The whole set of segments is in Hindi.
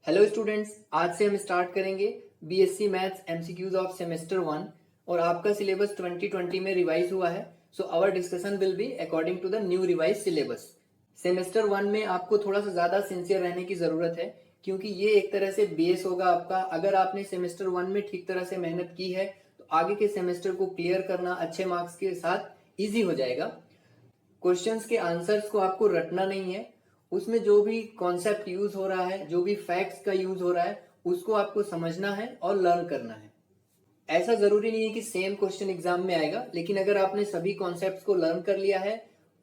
हेलो स्टूडेंट्स, आज से हम स्टार्ट करेंगे BSc maths MCQs of semester 1 और आपका सिलेबस 2020 में रिवाइज हुआ है। So our discussion will be according to the new revise syllabus. Semester 1 में आपको थोड़ा सा ज्यादा सिंसियर रहने की जरूरत है क्योंकि ये एक तरह से बेस होगा आपका। अगर आपने सेमेस्टर 1 में ठीक तरह से मेहनत की है तो आगे के सेमेस्टर को क्लियर करना अच्छे मार्क्स के साथ ईजी हो जाएगा। क्वेश्चंस के आंसर्स को आपको रटना नहीं है, उसमें जो भी कॉन्सेप्ट यूज हो रहा है, जो भी फैक्ट्स का यूज हो रहा है, उसको आपको समझना है और लर्न करना है। ऐसा जरूरी नहीं है कि सेम क्वेश्चन एग्जाम में आएगा, लेकिन अगर आपने सभी कॉन्सेप्ट्स को लर्न कर लिया है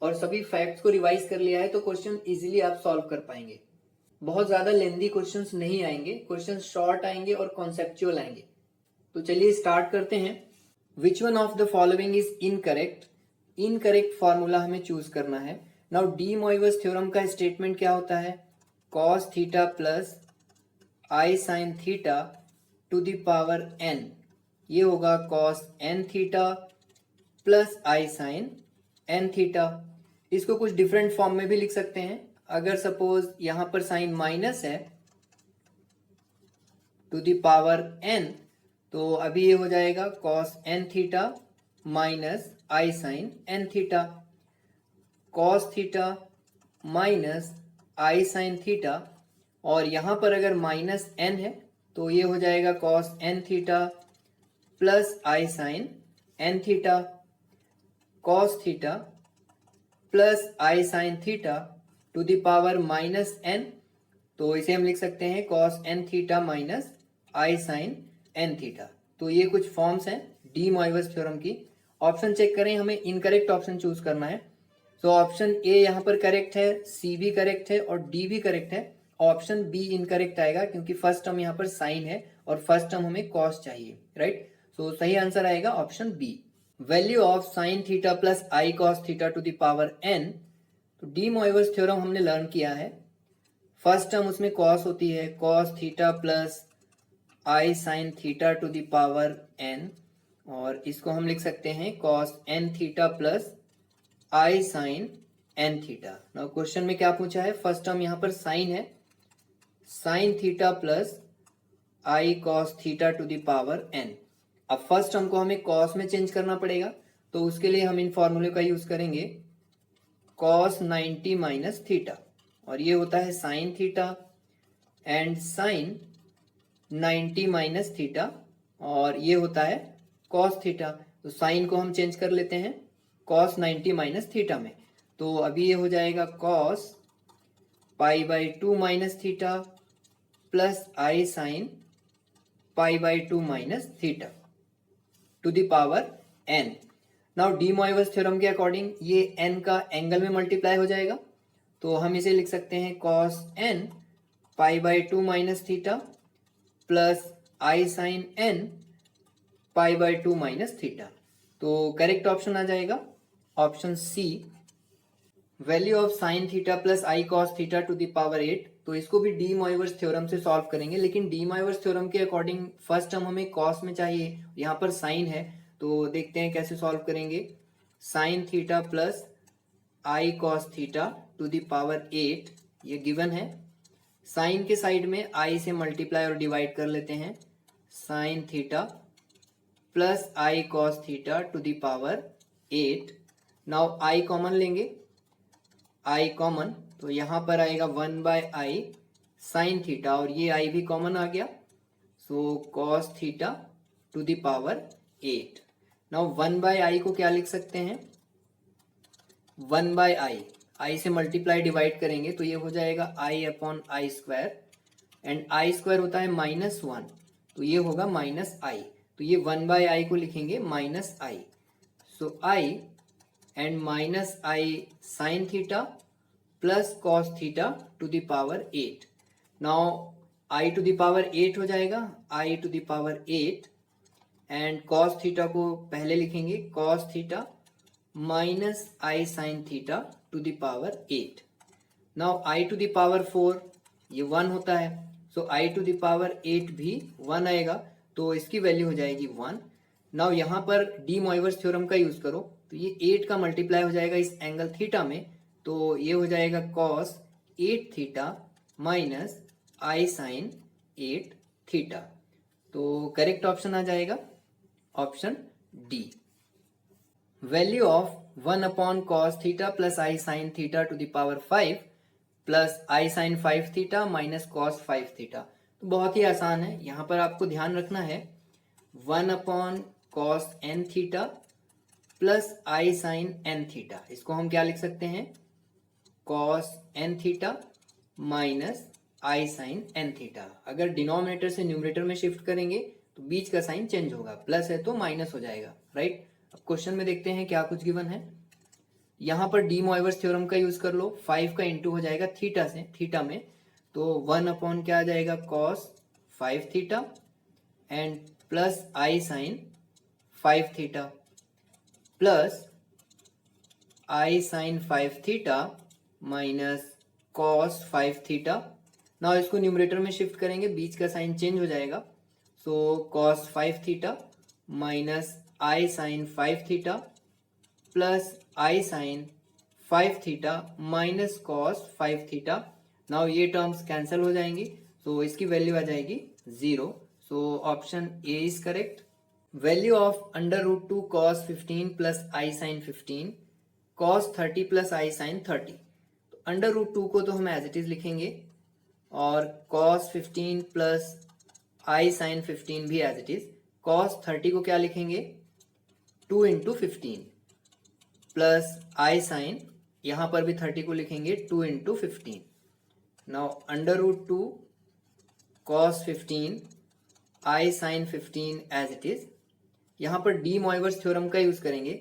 और सभी फैक्ट्स को रिवाइज कर लिया है तो क्वेश्चन इजीली आप सॉल्व कर पाएंगे। बहुत ज्यादा लेंदी क्वेश्चंस नहीं आएंगे, क्वेश्चन शॉर्ट आएंगे और कॉन्सेप्चुअल आएंगे। तो चलिए स्टार्ट करते हैं। Which one of the following is incorrect? Incorrect formula हमें चूज करना है। नाउ डी मोइवस थ्योरम का स्टेटमेंट क्या होता है? Cos theta plus I sine theta to the power n. ये होगा कॉस एन थीटा प्लस आई साइन एन थीटा। इसको कुछ डिफरेंट फॉर्म में भी लिख सकते हैं। अगर सपोज यहां पर साइन माइनस है टू द पावर एन, तो अभी ये हो जाएगा कॉस एन थीटा माइनस आई sine N theta. Cos theta minus आई साइन थीटा, और यहां पर अगर माइनस एन है तो ये हो जाएगा cos N theta plus I sine N theta. Cos theta plus I sine theta to the power minus n, तो इसे हम लिख सकते हैं कॉस एन थीटा माइनस आई साइन एन थीटा। तो ये कुछ फॉर्म्स हैं डी मोइवस थ्योरम की। ऑप्शन चेक करें, हमें इनकरेक्ट ऑप्शन चूज करना है। तो ऑप्शन ए यहाँ पर करेक्ट है, सी भी करेक्ट है और डी भी करेक्ट है। ऑप्शन बी इनकरेक्ट आएगा क्योंकि फर्स्ट टर्म यहाँ पर साइन है और फर्स्ट टर्म हमें कॉस चाहिए, राइट। सो सही आंसर आएगा option B. Value of sine theta plus I cos theta to the power N. तो डी मोइवस थ्योरम हमने लर्न किया है। फर्स्ट टर्म उसमें कॉस होती है, cos theta plus I sine theta to the power N, और इसको हम लिख सकते हैं कॉस एन थीटा प्लस आई sine N theta. Now question में क्या पूछा है? फर्स्ट टर्म यहाँ पर साइन है, sine theta plus I cos theta to the power n. अब फर्स्ट टर्म को हमें कॉस में चेंज करना पड़ेगा, तो उसके लिए हम इन फॉर्मूले का यूज करेंगे कॉस 90 माइनस थीटा, और ये होता है sine theta and sine 90 minus theta, और ये होता है कॉस थीटा। तो साइन को हम चेंज कर लेते हैं कॉस 90 माइनस थीटा में, तो अभी ये हो जाएगा cos pi by 2 minus theta plus I sine pi by 2 minus theta to the power N. Now de Moivre's theorem के अकॉर्डिंग ये एन का एंगल में मल्टीप्लाई हो जाएगा, तो हम इसे लिख सकते हैं cos N pi by 2 minus theta plus I sine N pi by 2 minus theta. तो करेक्ट ऑप्शन आ जाएगा option C. Value of sine theta plus I cos theta to the power 8। तो इसको भी डी मोइवस थ्योरम से सॉल्व करेंगे, लेकिन डी मोइवस थ्योरम के अकॉर्डिंग फर्स्ट टर्म हमें कॉस में चाहिए, यहाँ पर साइन है, तो देखते हैं कैसे सॉल्व करेंगे। Sign theta plus I cos theta to the power 8 ये गिवन है। साइन के साइड में आई से मल्टीप्लाई और डिवाइड कर लेते हैं, sign theta plus I cos theta to the power 8। Now I common लेंगे, आई कॉमन, तो यहां पर आएगा 1 बाय आई साइन थीटा, और ये आई भी कॉमन आ गया, so cos theta to the power 8। Now 1 by I को क्या लिख सकते हैं? 1 बाय आई से मल्टीप्लाई डिवाइड करेंगे तो ये हो जाएगा I upon I square, and I square होता है -1, तो ये होगा माइनस आई, तो ये 1 बाय आई को लिखेंगे minus I, so I and minus I sine theta plus cos theta to the power 8। Now I to the power 8 हो जाएगा, I to the power 8, and cos theta को पहले लिखेंगे cos theta minus I sine theta to the power 8। Now I to the power 4 ये 1 होता है, so I to the power 8 भी 1 आएगा, तो इसकी वैल्यू हो जाएगी 1। नाउ यहाँ पर डी मोइवस थ्योरम का यूज करो तो ये 8 का मल्टीप्लाई हो जाएगा इस एंगल थीटा में, तो ये हो जाएगा कॉस 8 थीटा माइनस आई साइन 8 थीटा। तो करेक्ट ऑप्शन आ जाएगा option D. Value of 1 upon cos theta plus I sine theta to the power 5 plus I sine 5 theta minus cos 5 theta. तो बहुत ही आसान है, यहाँ पर आपको ध्यान रखना है 1 upon cos N theta plus आई साइन एन थीटा, इसको हम क्या लिख सकते हैं, कॉस एन थीटा माइनस आई साइन एन थीटा। अगर डिनोमिनेटर से न्यूमरेटर में शिफ्ट करेंगे तो बीच का साइन चेंज होगा, प्लस है तो माइनस हो जाएगा, राइट। अब क्वेश्चन में देखते हैं क्या कुछ गिवन है। यहाँ पर डी मोइवर्स थ्योरम का यूज कर लो, 5 का इंटू हो जाएगा थीटा से, थीटा में तो 1 अपॉन क्या आ जाएगा cos 5 theta and plus I sine 5 theta plus I sine 5 theta minus cos 5 theta. ना इसको न्यूमरेटर में शिफ्ट करेंगे, बीच का साइन चेंज हो जाएगा, सो कॉस 5 थीटा माइनस आई साइन 5 थीटा प्लस आई sine 5 theta minus cos 5 theta. Now ये टर्म्स कैंसिल हो जाएंगी, सो इसकी वैल्यू आ जाएगी 0। So option A is correct. Value of under root 2 cos 15 plus I sine 15 cos 30 plus I sine 30। तो अंडर रूट 2 को तो हम एज इट इज लिखेंगे और कॉस 15 प्लस आई साइन 15 भी एज इट इज। कॉस 30 को क्या लिखेंगे 2 इंटू 15 प्लस आई साइन, यहां पर भी 30 को लिखेंगे 2 into 15। Now under root 2 cos 15 i sine 15 as it is. यहां पर डी मोइवर्स थ्योरम का यूज करेंगे,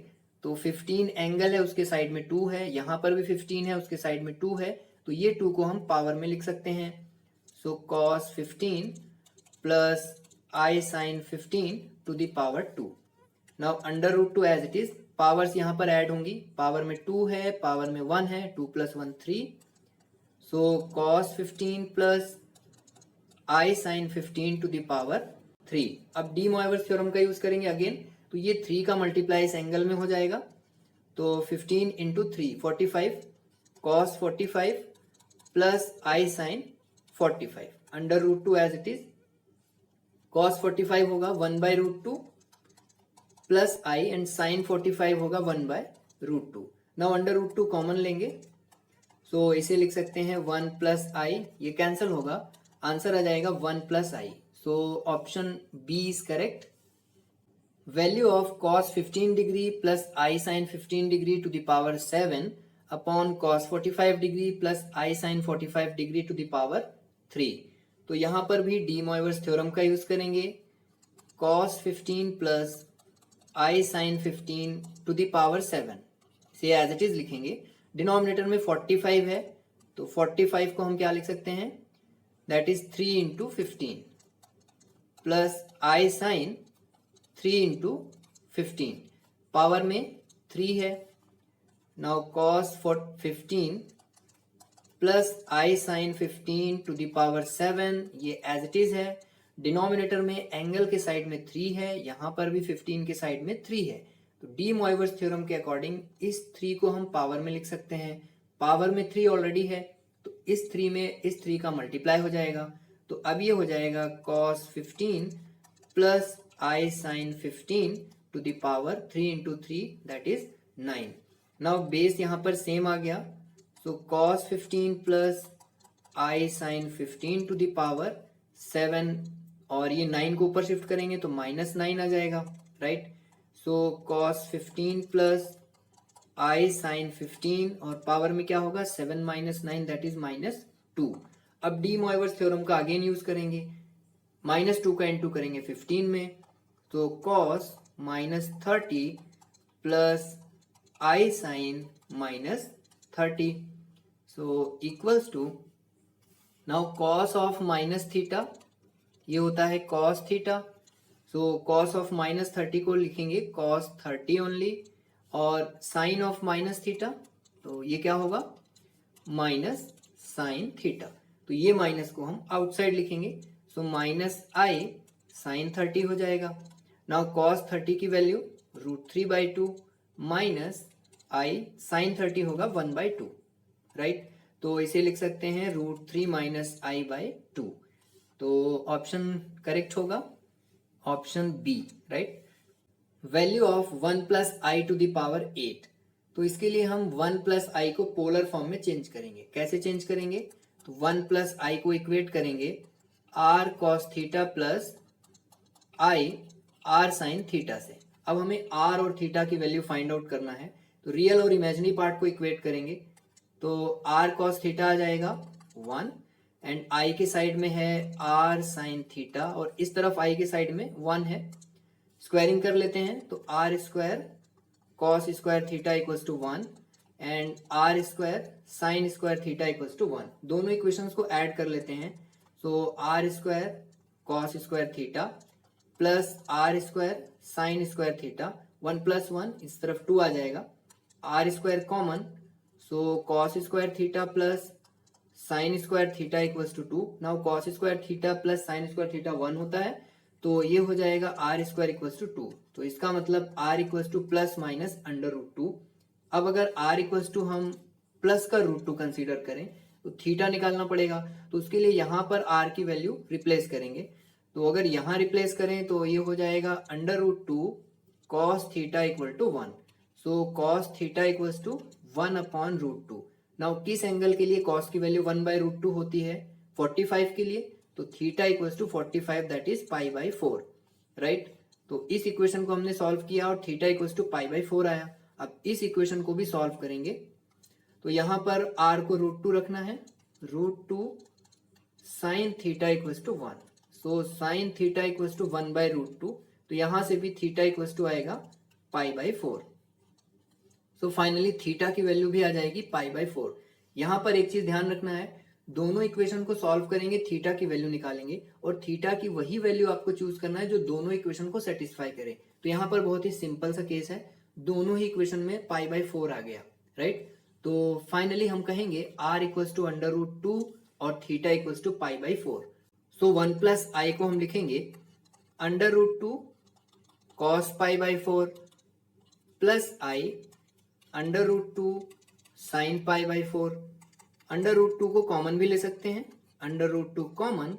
तो 15 एंगल है उसके साइड में 2 है, यहां पर भी 15 है उसके साइड में 2 है, तो ये 2 को हम पावर में लिख सकते हैं। So cos 15 plus I sine 15 to the power 2। Now under root 2 as it is, powers यहां पर ऐड होंगी, पावर में 2 है, पावर में 1 है, 2 plus 1 3। So cos 15 plus I sine 15 to the power 3। अब डी मोइवर्स थ्योरम का यूज करेंगे अगेन, तो ये 3 का मल्टीप्लाई इस एंगल में हो जाएगा, तो 15 into 3 45 cos 45 plus I sine 45 under root 2 as it is. Cos 45 होगा 1 by root 2 plus i and sine 45 होगा 1 by root 2। Now under root 2 common लेंगे, सो इसे लिख सकते हैं 1 प्लस आई, ये कैंसिल होगा, आंसर आ जाएगा 1 plus I. So option B is correct. Value of cos 15 degree plus I sine 15 degree to the power 7 upon cos 45 degree plus I sine 45 degree to the power 3। तो यहां पर भी डी मोइवर्स थ्योरम का यूज करेंगे, cos 15 plus I sine 15 to the power 7 से एज इट इज लिखेंगे। डिनोमिनेटर में 45 है, तो 45 को हम क्या लिख सकते हैं, that is 3 into 15 plus I sine 3 into 15, power में 3 है। Now cos 15 plus I sine 15 to the power 7, ये एज इट इज है। डिनोमिनेटर में एंगल के साइड में 3 है, यहां पर भी 15 के साइड में 3 है, तो डी मोइवर्स थ्योरम के अकॉर्डिंग इस 3 को हम पावर में लिख सकते हैं। पावर में 3 ऑलरेडी है, तो इस 3 में इस 3 का मल्टीप्लाई हो जाएगा, तो अब ये हो जाएगा cos 15 plus I sine 15 to the power 3 into 3 that is 9। Now base यहां पर सेम आ गया, so cos 15 plus I sine 15 to the power 7, और ये 9 को ऊपर शिफ्ट करेंगे तो -9 आ जाएगा, राइट। सो कॉस 15 प्लस आई साइन 15 और पावर में क्या होगा 7 माइनस 9 दैट इज -2। अब डी मोइवर्स थ्योरम का अगेन यूज करेंगे, -2 का इंटू करेंगे 15 में, तो cos -30 plus I sine -30, so equals to, now cos of minus theta ये होता है cos theta, so cos of -30 को लिखेंगे कॉस 30 ओनली, और साइन ऑफ माइनस थीटा, तो ये क्या होगा माइनस साइन थीटा, तो ये माइनस को हम आउटसाइड लिखेंगे, सो माइनस आई साइन 30 हो जाएगा। नाउ कॉस 30 की वैल्यू √3/2 माइनस आई साइन 30 होगा 1/2, राइट। तो इसे लिख सकते हैं √3 - i/2। तो ऑप्शन करेक्ट होगा option B, right. Value of 1 plus i to the power 8, तो इसके लिए हम 1 प्लस आई को पोलर फॉर्म में चेंज करेंगे। कैसे चेंज करेंगे? तो 1 प्लस आई को इक्वेट करेंगे r cos theta plus i r sine theta से। अब हमें आर और थीटा की वैल्यू फाइंड आउट करना है, तो रियल और इमेजिनरी पार्ट को इक्वेट करेंगे। तो आर कॉस थीटा आ जाएगा 1 एंड आई के साइड में है आर साइन थीटा और इस तरफ आई के साइड में 1 है। स्क्वायरिंग कर लेते हैं, तो R square cos square theta equals to 1 and are square sine square theta equals to 1। दोनों इक्वेशंस को ऐड कर लेते हैं। So are square cos square theta plus R square sine square theta, 1 plus 1 इस तरफ 2 आ जाएगा, R square common, so cos square theta plus sine square theta equals to 2। Now cos square theta plus sine square theta 1 होता है, तो ये हो जाएगा आर स्क्वायर इक्वल्स टू 2। तो इसका मतलब r equals to plus minus under root 2। अब अगर आर इक्वल्स टू हम प्लस का रूट 2 कंसीडर करें तो थीटा निकालना पड़ेगा, तो उसके लिए यहाँ पर आर की वैल्यू रिप्लेस करेंगे। तो अगर यहाँ रिप्लेस करें तो ये हो जाएगा under root 2 cos theta equal to 1। So cos theta equals to 1 upon root 2। Now किस एंगल के लिए कॉस की वैल्यू 1 बाय रूट 2 होती है? 45 के लिए, तो theta equals to 45 that is pi by 4, right. तो इस इक्वेशन को हमने सॉल्व किया और theta equals to pi by 4 आया। अब इस इक्वेशन को भी सॉल्व करेंगे, तो यहाँ पर आर को रूट 2 रखना है, root 2 sine theta equals to 1। So sine theta equals to 1 by root 2, तो यहां से भी थीटा इक्वल्स टू आएगा pi by 4। So finally theta की वैल्यू भी आ जाएगी पाई बाई 4। यहां पर एक चीज ध्यान रखना है, दोनों इक्वेशन को सॉल्व करेंगे, थीटा की वैल्यू निकालेंगे और थीटा की वही वैल्यू आपको चूज करना है जो दोनों इक्वेशन को सेटिस्फाई करे। तो यहाँ पर बहुत ही सिंपल सा केस है, दोनों ही इक्वेशन में पाई बाई 4 आ गया, राइट। तो फाइनली हम कहेंगे R equals to under root 2 और theta equals to pi by 4। So 1 plus I को हम लिखेंगे under root 2 cos pi by 4 plus I under root 2 sine pi by 4। Under root 2 को कॉमन भी ले सकते हैं, under root 2 common,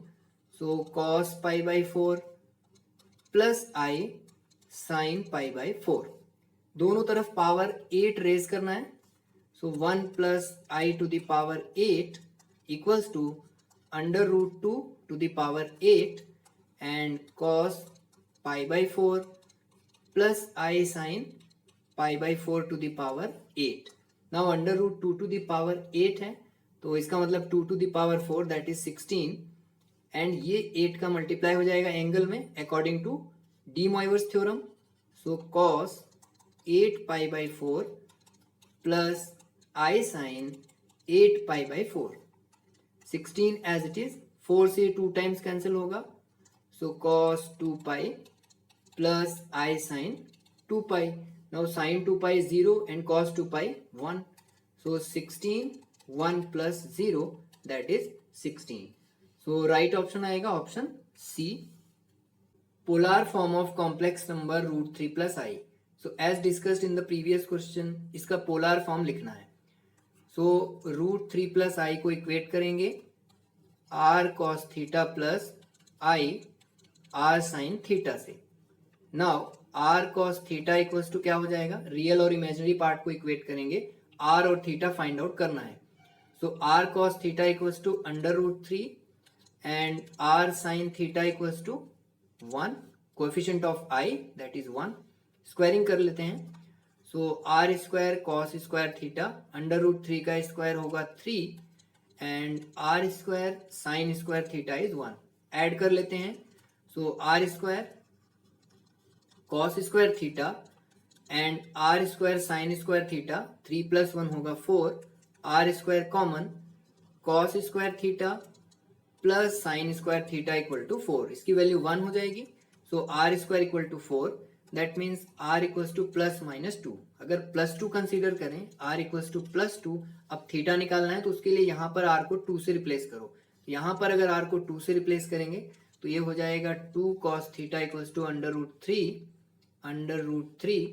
so cos pi by 4 plus I sine pi by 4। दोनों तरफ पावर 8 रेज करना है, so 1 plus i to the power 8 equals to under root 2 to the power 8 and cos pi by 4 plus I sin pi by 4 to the power 8. Now under root 2 to the power 8 है, तो इसका मतलब 2 to the power 4 that is 16 and ये 8 का मल्टीप्लाई हो जाएगा एंगल में according to de Moivre's theorem. So cos 8 pi by 4 plus I sin 8 pi by 4, 16 as it is, 4 से 2 टाइम्स कैंसिल होगा, so cos 2 pi plus I sine 2 pi. Now sine 2 pi 0 and cos 2 pi 1, so 16 1 plus 0 that is 16। So right option आएगा option C. Polar form of complex number root 3 plus I. So as discussed in the previous question इसका पोलर फॉर्म लिखना है। सो रूट 3 प्लस आई को इक्वेट करेंगे r cos theta plus i r sine theta से। Now r cos theta equals to क्या हो जाएगा, रियल और इमेजिनरी पार्ट को इक्वेट करेंगे, आर और थीटा फाइंड आउट करना है। So r cos theta equals to under root 3 and r sine theta equals to 1, coefficient of i that is 1। Squaring कर लेते हैं, so are square cos square theta under root 3 का स्क्वायर होगा 3 and are square sine square theta is 1। Add कर लेते हैं, so are square cos square theta and are square sine square theta, 3 plus 1 होगा 4, r square common, cos square theta plus sine square theta equal to 4, इसकी वैल्यू 1 हो जाएगी। So are square equal to 4 that means r equals to plus minus 2। अगर प्लस 2 कंसीडर करें, आर इक्वल्स टू प्लस 2, अब थीटा निकालना है तो उसके लिए यहाँ पर आर को 2 से रिप्लेस करो। यहाँ पर अगर आर को 2 से रिप्लेस करेंगे तो ये हो जाएगा 2 cos theta equals to under root 3।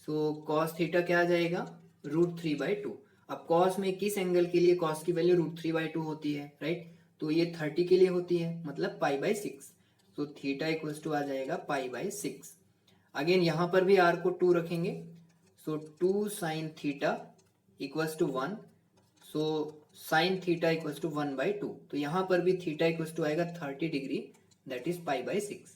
So cos theta क्या आ जाएगा, रूट 3 बाई 2। अब कॉस में किस एंगल के लिए कॉस की वैल्यू रूट 3 बाई 2 होती है, राइट। तो ये 30 के लिए होती है, मतलब पाई बाई 6। तो थीटा इक्वल्स टू आ जाएगा पाई बाई 6। अगेन यहाँ पर भी आर को 2 रखेंगे, so 2 sine theta equals to 1, so sine theta equals to 1/2। तो यहाँ पर भी थीटा इक्वल्स टू आएगा 30 degree, that is pi by 6।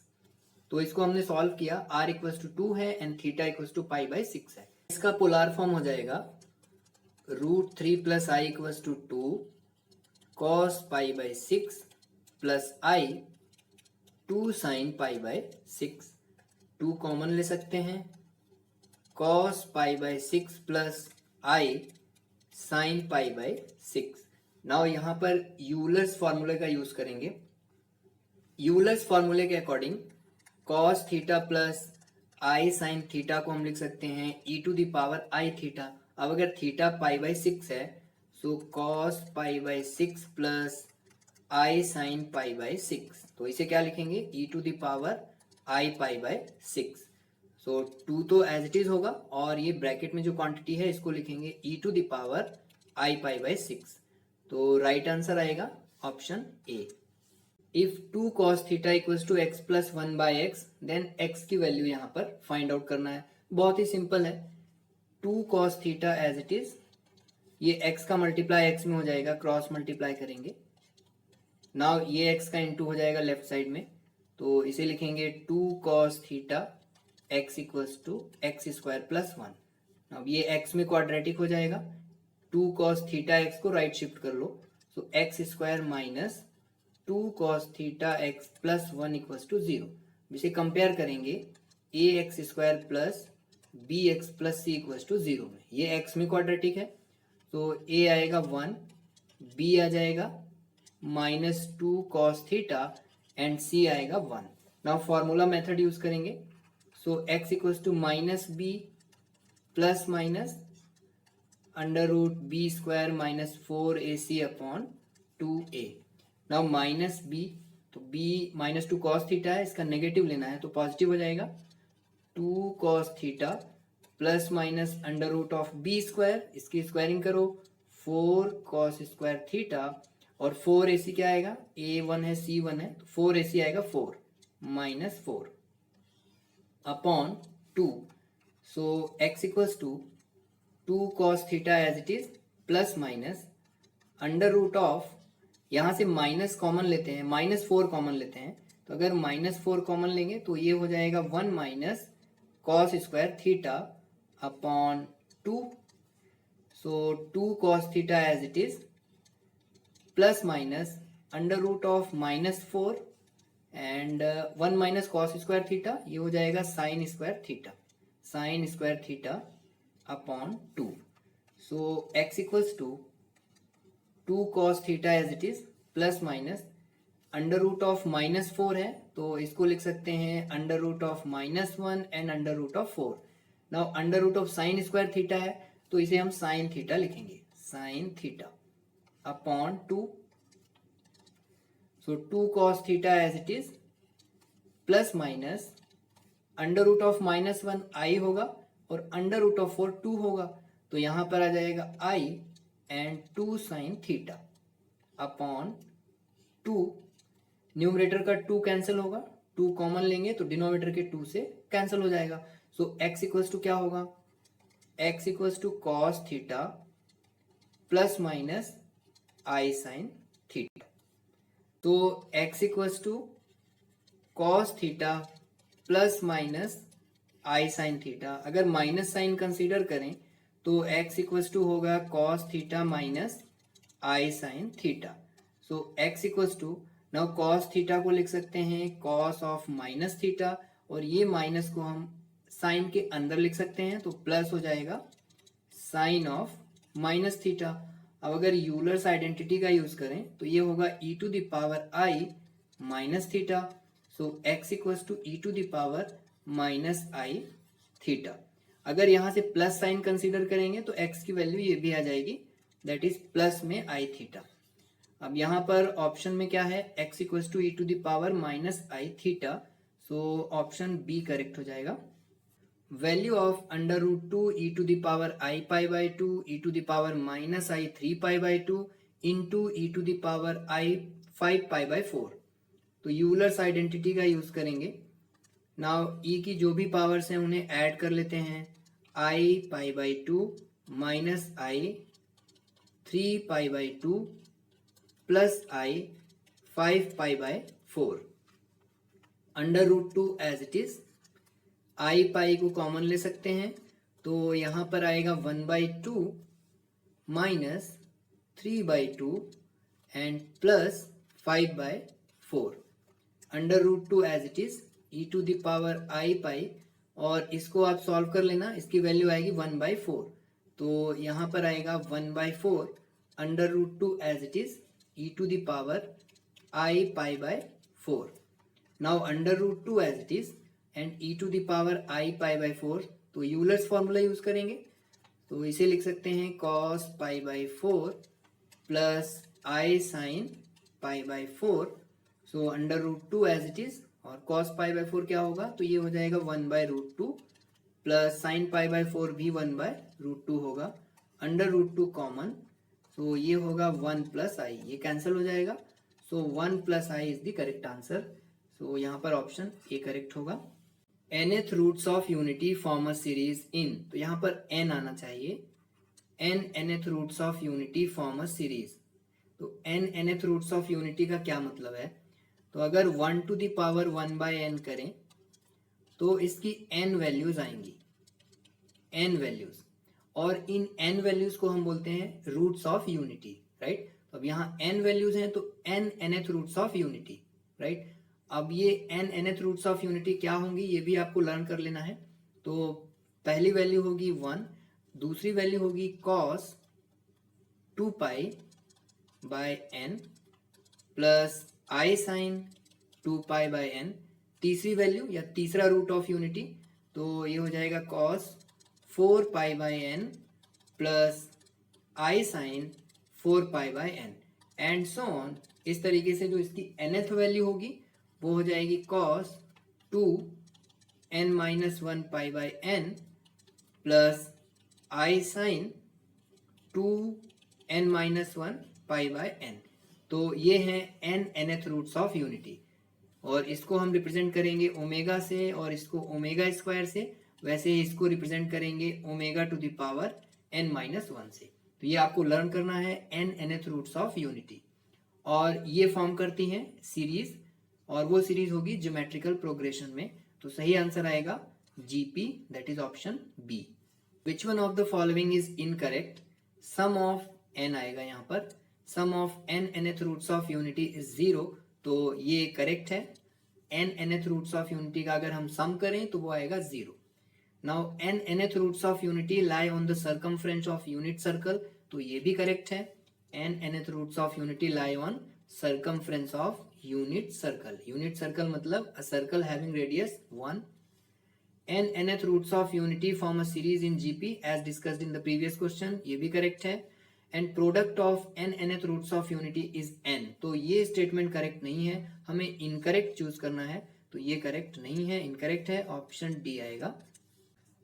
तो इसको हमने सॉल्व किया, आर इक्वल्स टू 2 है and theta equals to pi by 6 है। इसका पोलार फॉर्म हो जाएगा √3 plus i equals to 2 cos pi by 6 plus i 2 sine pi by 6। 2 common ले सकते हैं, cos pi by 6 plus I sine pi by 6। Now यहाँ पर यूलर्स फॉर्मूले का यूज करेंगे। यूलर्स फॉर्मूले के अकॉर्डिंग कॉस थीटा प्लस आई साइन थीटा को हम लिख सकते हैं e to the power i theta. अब अगर थीटा पाई बाई 6 है, so cos pi by 6 plus I sine pi by 6, तो इसे क्या लिखेंगे e to the power i pi by 6। So 2 तो एज इट इज होगा और ये ब्रैकेट में जो क्वांटिटी है इसको लिखेंगे e to the power i pi by 6। तो राइट आंसर आएगा option A. If 2 cos theta equals to x plus 1/x, then x की वैल्यू यहाँ पर फाइंड आउट करना है। बहुत ही सिंपल है, 2 cos theta as it is, ये x का मल्टीप्लाई x में हो जाएगा, क्रॉस मल्टीप्लाई करेंगे। नाउ ये x का इंटू हो जाएगा लेफ्ट साइड में, तो इसे लिखेंगे 2 cos theta x equals to x square plus 1। Now ये x में क्वाड्रेटिक हो जाएगा, 2 cos थीटा x को राइट शिफ्ट कर लो, so x square minus 2 cos theta x plus 1 equals to 0। इसे कंपेयर करेंगे a x square plus b x plus c equals to 0 में। ये x में क्वाड्रेटिक है, तो a आएगा 1, b आ जाएगा minus 2 cos theta and c आएगा 1। नाउ फॉर्मूला मेथड यूज करेंगे, so x equals to minus B plus minus under root B square minus 4ac upon 2a। Now minus B, तो b माइनस 2 cos थीटा है, इसका नेगेटिव लेना है तो पॉजिटिव हो जाएगा, 2 cos theta plus minus under root of B square, इसकी स्क्वायरिंग करो, 4 cos स्क्वायर थीटा और 4ac क्या आएगा, a1 है c1 है, तो 4ac आएगा 4 minus 4 upon 2। So x equals to 2 cos theta as it is plus minus under root of, यहाँ से माइनस कॉमन लेते हैं, -4 कॉमन लेते हैं, तो अगर -4 कॉमन लेंगे तो ये हो जाएगा 1 minus cos square theta upon 2। So 2 cos theta as it is plus minus under root of -4 and 1 minus cos square theta, ये हो जाएगा sine square theta, sine square theta upon 2। So x equals to 2 cos theta as it is plus minus under root of -4 है, तो इसको लिख सकते हैं under root of -1 and under root of 4। Now under root of sine square theta है, तो इसे हम साइन थीटा लिखेंगे, sine theta upon 2। So 2 cos theta as it is plus minus under root of -1 i होगा और अंडर रूट ऑफ 4 2 होगा, तो यहाँ पर आ जाएगा i and 2 sine theta upon 2। Numerator का 2 कैंसिल होगा, 2 कॉमन लेंगे तो डिनोमिनेटर के 2 से कैंसिल हो जाएगा। सो x इक्वल्स टू क्या होगा, x equals to cos theta plus minus I sine theta. तो x equals to cos theta plus minus I sine theta, अगर माइनस साइन कंसीडर करें तो x इक्वल्स टू होगा cos theta minus I sine theta. So x equals to, now cos theta को लिख सकते हैं कॉस ऑफ माइनस थीटा और ये माइनस को हम साइन के अंदर लिख सकते हैं, तो प्लस हो जाएगा साइन ऑफ माइनस थीटा। अब अगर यूलर्स आइडेंटिटी का यूज करें तो ये होगा e to the power i minus theta. So x equals to e to the power minus i theta. अगर यहाँ से प्लस साइन कंसीडर करेंगे तो x की वैल्यू ये भी आ जाएगी, दैट इज प्लस में आई थीटा। अब यहाँ पर ऑप्शन में क्या है, x equals to e to the power minus i theta, so option B correct हो जाएगा। Value of under root 2 e to the power i pi by 2 e to the power minus i 3 pi by 2 into e to the power i 5π/4। तो यूलर्स आइडेंटिटी का यूज करेंगे। नाउ ई की जो भी पावर्स हैं उन्हें ऐड कर लेते हैं। i π/2 minus i 3π/2 plus i 5π/4 √2 as it is. i pi को कॉमन ले सकते हैं, तो यहाँ पर आएगा 1/2 minus 3/2 and plus 5/4 √2 as it is e⁻i pi. और इसको आप सॉल्व कर लेना, इसकी वैल्यू आएगी 1/4, तो यहाँ पर आएगा 1/4 √2 as it is e⁻i π/4। Now √2 as it is and e⁻i π/4, तो यूलर्स फॉर्मूला यूज करेंगे, तो इसे लिख सकते हैं cos π/4 plus i sin π/4। So √2 as it is, और cos π/4 क्या होगा, तो ये हो जाएगा 1/√2 प्लस sin π/4 भी 1/√2 होगा, √2 कॉमन, तो ये होगा 1 प्लस i, ये कैंसिल हो जाएगा, so 1 plus i is the correct answer. So यहाँ पर ऑप्शन ए करेक्ट होगा। nth roots of unity form a series in, तो यहाँ पर n आना चाहिए। nth roots of unity form a series, तो nth रूट्स ऑफ यूनिटी का क्या मतलब है, तो अगर 1 to the power 1/n करें तो इसकी n वैल्यूज आएंगी, n वैल्यूज, और इन n वैल्यूज को हम बोलते हैं रूट्स ऑफ यूनिटी, राइट। अब यहाँ n वैल्यूज हैं तो n nth roots of unity, right. अब ये n nth roots of unity क्या होंगी ये भी आपको लर्न कर लेना है। तो पहली वैल्यू होगी 1, दूसरी वैल्यू होगी cos 2π/n plus i sin 2π/n, तीसरी वैल्यू या तीसरा रूट ऑफ यूनिटी, तो ये हो जाएगा cos 4π/n plus i sin 4π/n and so on. इस तरीके से जो इसकी nth वैल्यू होगी वो हो जाएगी cos 2n-1 π/n plus i sin 2n-1 π/n। तो ये हैं n nth roots of unity, और इसको हम रिप्रेजेंट करेंगे ओमेगा से और इसको ओमेगा स्क्वायर से, वैसे ही इसको रिप्रेजेंट करेंगे omega two the power n-1 से। तो ये आपको लर्न करना है n nth roots of unity, और ये फॉर्म करती हैं सीरीज, और वो सीरीज होगी ज्योमेट्रिकल प्रोग्रेशन में। तो सही आंसर आएगा GP, that is option B. Which one of the following is incorrect, sum of n आएगा यहाँ पर, sum of n nth roots of unity is 0, तो ये करेक्ट है। n nth roots of unity का अगर हम सम करें तो वो आएगा 0। Now n nth roots of unity lie on the circumference of unit circle, तो ये भी करेक्ट है। n nth roots of unity lie on circumference of unit circle, unit circle मतलब a circle having radius 1। n nth roots of unity form a series in GP as discussed in the previous question, ये भी करेक्ट है। And product of n nth roots of unity is n, तो ये स्टेटमेंट करेक्ट नहीं है, हमें इनकरेक्ट चूज करना है, तो ये करेक्ट नहीं है, इनकरेक्ट है, ऑप्शन डी आएगा।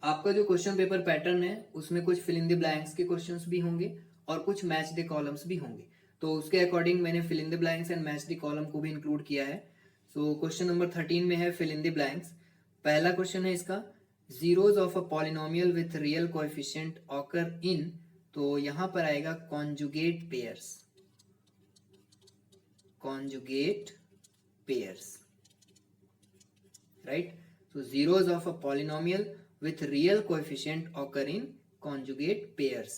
आपका जो क्वेश्चन पेपर पैटर्न है उसमें कुछ फिल इन द ब्लैंक्स के क्वेश्चंस भी होंगे और कुछ मैच द कॉलम्स भी होंगे, तो उसके अकॉर्डिंग मैंने fill in the blanks and match the column को भी इंक्लूड किया है। सो क्वेश्चन नंबर 13 में है फिल इन द ब्लैंक्स। पहला क्वेश्चन है इसका, zeros of a polynomial with real coefficient occur in, तो यहां पर आएगा conjugate pairs, conjugate pairs, right. So zeros of a polynomial with real coefficient occur in conjugate pairs.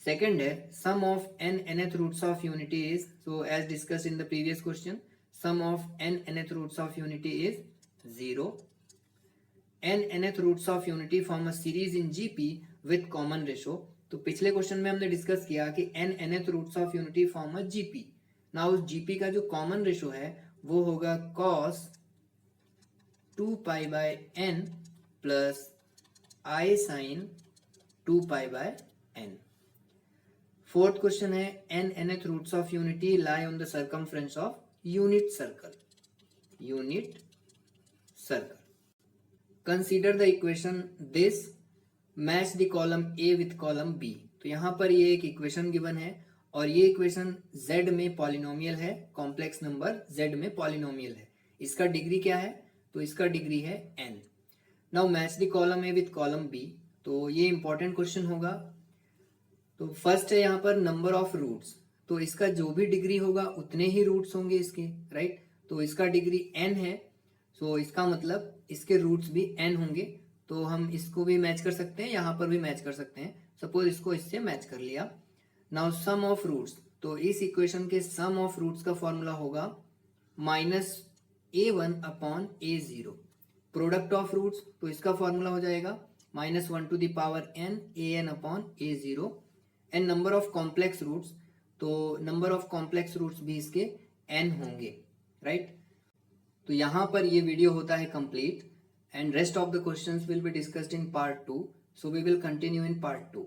Second है sum of n nth roots of unity is, so as discussed in the previous question, sum of n nth roots of unity is 0। n nth roots of unity form a series in GP with common ratio, तो पिछले क्वेश्चन में हमने डिस्कस किया कि n nth roots of unity form a GP। Now उस GP का जो कॉमन रेशो है वो होगा cos 2π/n plus i sin 2π/n। Fourth question है n nth roots of unity lie on the circumference of unit circle, unit circle. Consider the equation this match the column A with column B, तो यहाँ पर ये एक इक्वेशन गिवन है और ये इक्वेशन z में पॉलिनोमियल है, कॉम्प्लेक्स नंबर z में पॉलिनोमियल है। इसका डिग्री क्या है? तो इसका डिग्री है n। Now match the column A with column B. तो ये इंपॉर्टेंट क्वेश्चन होगा। तो फर्स्ट है यहाँ पर नंबर ऑफ रूट्स, तो इसका जो भी डिग्री होगा उतने ही रूट्स होंगे इसके, राइट। तो इसका डिग्री n है, सो इसका मतलब इसके रूट्स भी n होंगे। तो हम इसको भी मैच कर सकते हैं, यहाँ पर भी मैच कर सकते हैं। सपोज इसको इससे मैच कर लिया। नाउ सम ऑफ रूट्स, तो इस इक्वेशन के सम ऑफ रूट्स का फॉर्मूला होगा -a1 upon a0। Product of roots, तो इसका फॉर्मूला हो जाएगा -1 to the power n an upon a0। And number of complex roots, तो नंबर ऑफ कॉम्प्लेक्स रूट्स भी इसके n होंगे, राइट। तो यहाँ पर ये वीडियो होता है complete, and rest of the questions will be discussed in part 2। So we will continue in part 2।